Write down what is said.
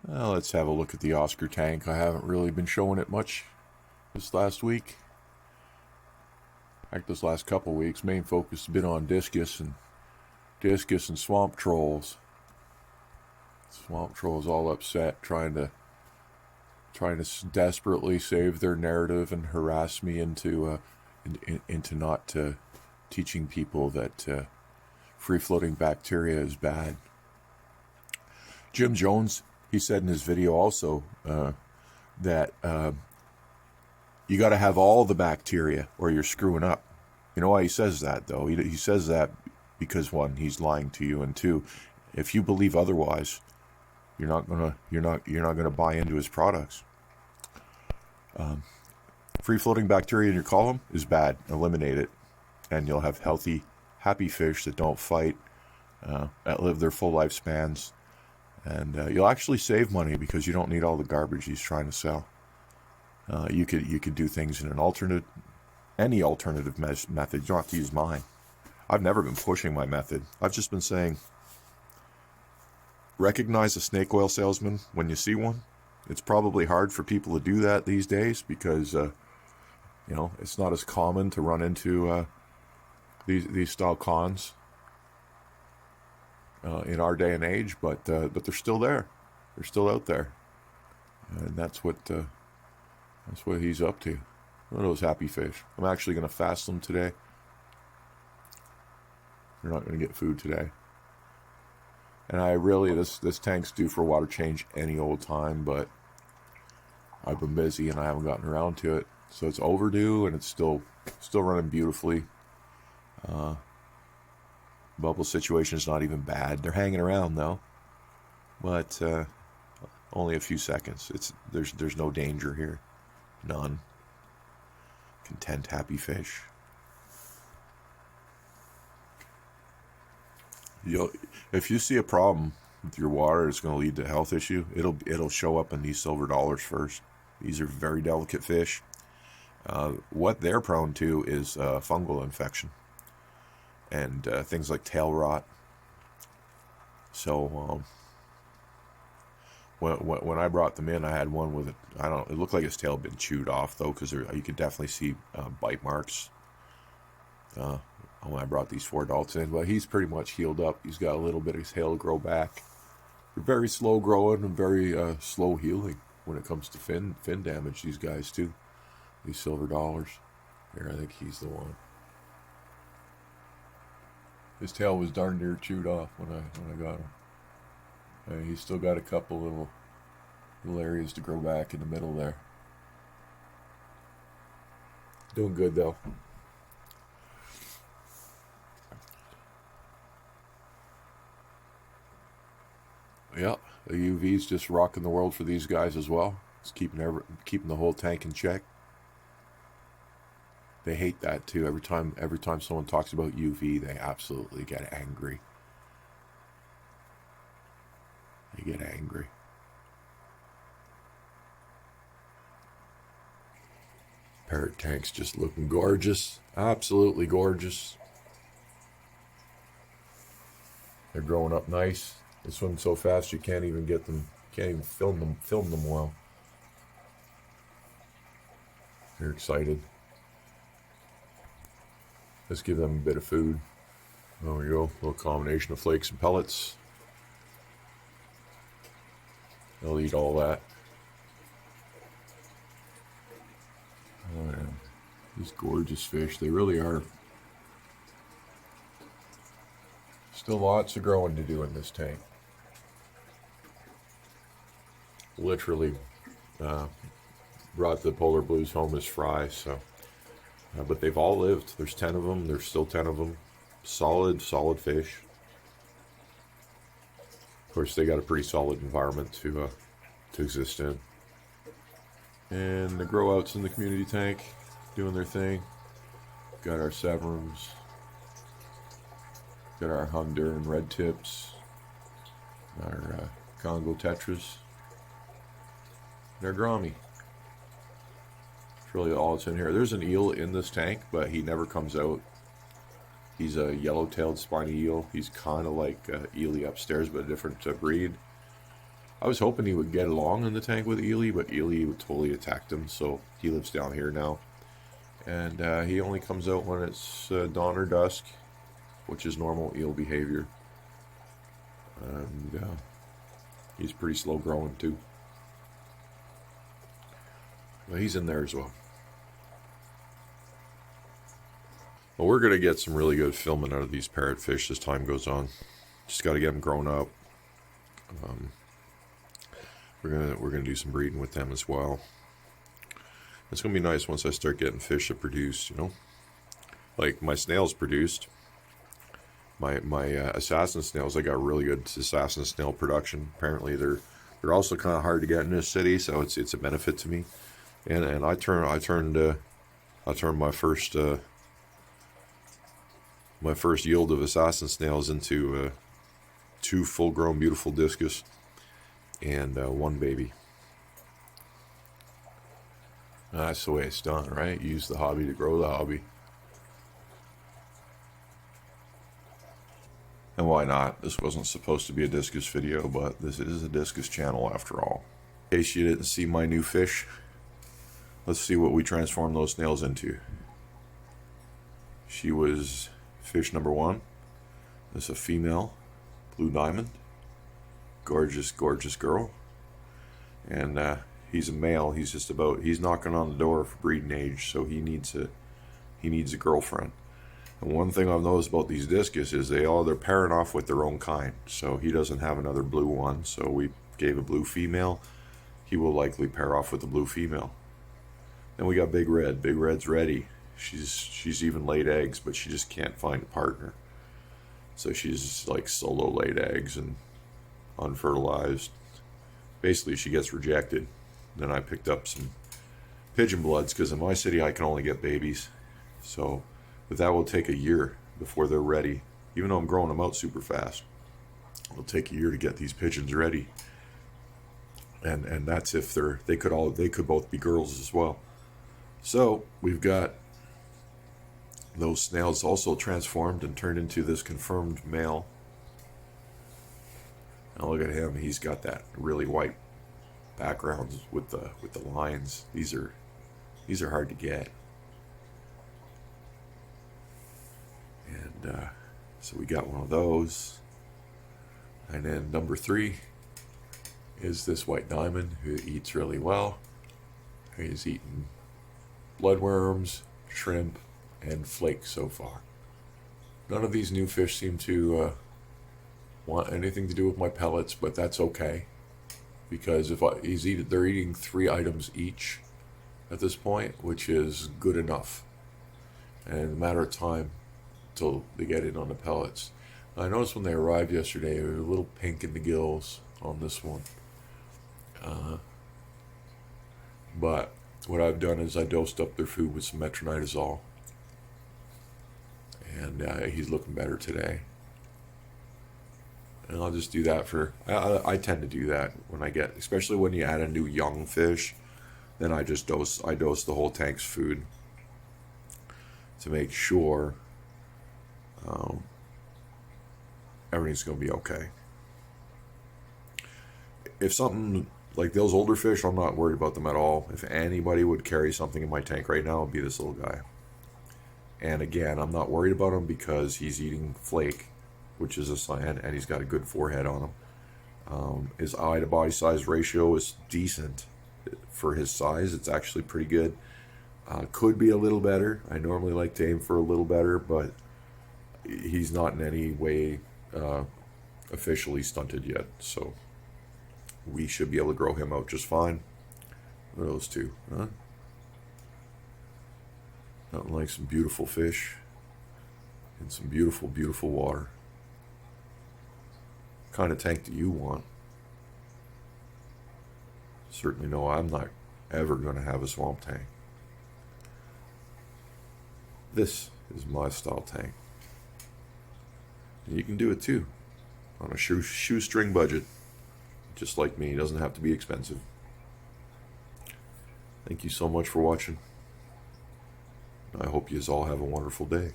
Let's have a look at the Oscar tank. I haven't really been showing it much this last week. In fact, this last couple weeks, main focus has been on Discus and Swamp Trolls. Swamp Trolls all upset, trying to desperately save their narrative and harass me into not teaching people that free-floating bacteria is bad. Jim Jones, he said in his video also that you got to have all the bacteria or you're screwing up. You know why he says that, though? He says that because, one, he's lying to you, and two, if you believe otherwise, you're not gonna buy into his products. Free-floating bacteria in your column is bad. Eliminate it, and you'll have healthy, happy fish that don't fight, that live their full lifespans, and you'll actually save money because you don't need all the garbage he's trying to sell. You could do things in any alternative method. You don't have to use mine. I've never been pushing my method. I've just been saying, recognize a snake oil salesman when you see one. It's probably hard for people to do that these days because it's not as common to run into these style cons in our day and age, but they're still there. They're still out there, and that's what he's up to. One of those happy fish. I'm actually going to fast them today. They're not going to get food today. And I really, this tank's due for a water change any old time, but I've been busy and I haven't gotten around to it. So it's overdue, and it's still running beautifully. Bubble situation's not even bad. They're hanging around though, but only a few seconds. There's no danger here, none. Content, happy fish. If you see a problem with your water, it's going to lead to a health issue. It'll show up in these silver dollars first. These are very delicate fish. What they're prone to is fungal infection and things like tail rot. So when I brought them in, I had one with it looked like his tail had been chewed off though, because you could definitely see bite marks. When I brought these 4 adults in, but he's pretty much healed up. He's got a little bit of his tail to grow back. They're very slow growing and very slow healing when it comes to fin damage. These guys too, these silver dollars. Here, I think he's the one. His tail was darn near chewed off when I got him. And he's still got a couple little areas to grow back in the middle there. Doing good though. Yeah, the UV's just rocking the world for these guys as well. It's keeping the whole tank in check. They hate that too. Every time someone talks about UV, they absolutely get angry. They get angry. Parrot Tank's just looking gorgeous. Absolutely gorgeous. They're growing up nice. They swim so fast you can't even film them well. They're excited. Let's give them a bit of food. There we go. A little combination of flakes and pellets. They'll eat all that. Oh yeah. These gorgeous fish. They really are. Still lots of growing to do in this tank. Literally brought the polar blues home as fry, so but they've all lived. There's 10 of them. There's still 10 of them. Solid fish. Of course, they got a pretty solid environment to exist in. And the grow outs in the community tank doing their thing. Got our Severums. Got our Honduran red tips. Our Congo tetras. They're Grommy. It's really all that's in here. There's an eel in this tank, but he never comes out. He's a yellow-tailed spiny eel. He's kind of like Ely upstairs, but a different breed. I was hoping he would get along in the tank with Ely, but Ely totally attacked him, so he lives down here now. And he only comes out when it's dawn or dusk, which is normal eel behavior. And he's pretty slow growing too. But he's in there as well. Well, we're going to get some really good filming out of these parrotfish as time goes on. Just got to get them grown up. We're gonna do some breeding with them as well. It's gonna be nice once I start getting fish that produce. You know, like my snails produced. My assassin snails. I got really good assassin snail production. Apparently, they're also kind of hard to get in this city, so it's a benefit to me. And I turned my first yield of assassin snails into 2 full-grown beautiful discus and 1 baby. That's the way it's done, right? Use the hobby to grow the hobby. And why not? This wasn't supposed to be a discus video, but this is a discus channel after all. In case you didn't see my new fish, let's see what we transformed those snails into. She was fish number 1. This is a female blue diamond. Gorgeous, gorgeous girl. And he's a male. He's knocking on the door for breeding age, so he needs a girlfriend. And one thing I've noticed about these discus is they're pairing off with their own kind. So he doesn't have another blue one, so we gave a blue female. He will likely pair off with the blue female. Then we got Big Red. Big Red's ready. She's even laid eggs, but she just can't find a partner. So she's like solo laid eggs and unfertilized. Basically, she gets rejected. Then I picked up some pigeon bloods because in my city I can only get babies. So, but that will take a year before they're ready. Even though I'm growing them out super fast, it'll take a year to get these pigeons ready. And that's if they could both be girls as well. So we've got those snails also transformed and turned into this confirmed male. Now look at him. He's got that really white background with the lines. These are hard to get. And so we got one of those. And then number 3 is this white diamond who eats really well. He's eaten bloodworms, shrimp, and flake so far. None of these new fish seem to want anything to do with my pellets, but that's okay, because they're eating 3 items each at this point, which is good enough, and in a matter of time till they get in on the pellets. I noticed when they arrived yesterday, they were a little pink in the gills on this one, but what I've done is I dosed up their food with some metronidazole, and he's looking better today. And I'll just do that I tend to do that especially when you add a new young fish, then I dose the whole tank's food to make sure everything's going to be okay. If something like those older fish, I'm not worried about them at all. If anybody would carry something in my tank right now, it would be this little guy. And again, I'm not worried about him because he's eating flake, which is a sign, and he's got a good forehead on him. His eye to body size ratio is decent for his size. It's actually pretty good. Could be a little better. I normally like to aim for a little better, but he's not in any way officially stunted yet, so we should be able to grow him out just fine. What are those two, huh? Nothing like some beautiful fish and some beautiful, beautiful water. What kind of tank do you want? Certainly no, I'm not ever going to have a swamp tank. This is my style tank. And you can do it too, on a shoestring budget. Just like me, it doesn't have to be expensive. Thank you so much for watching. I hope you all have a wonderful day.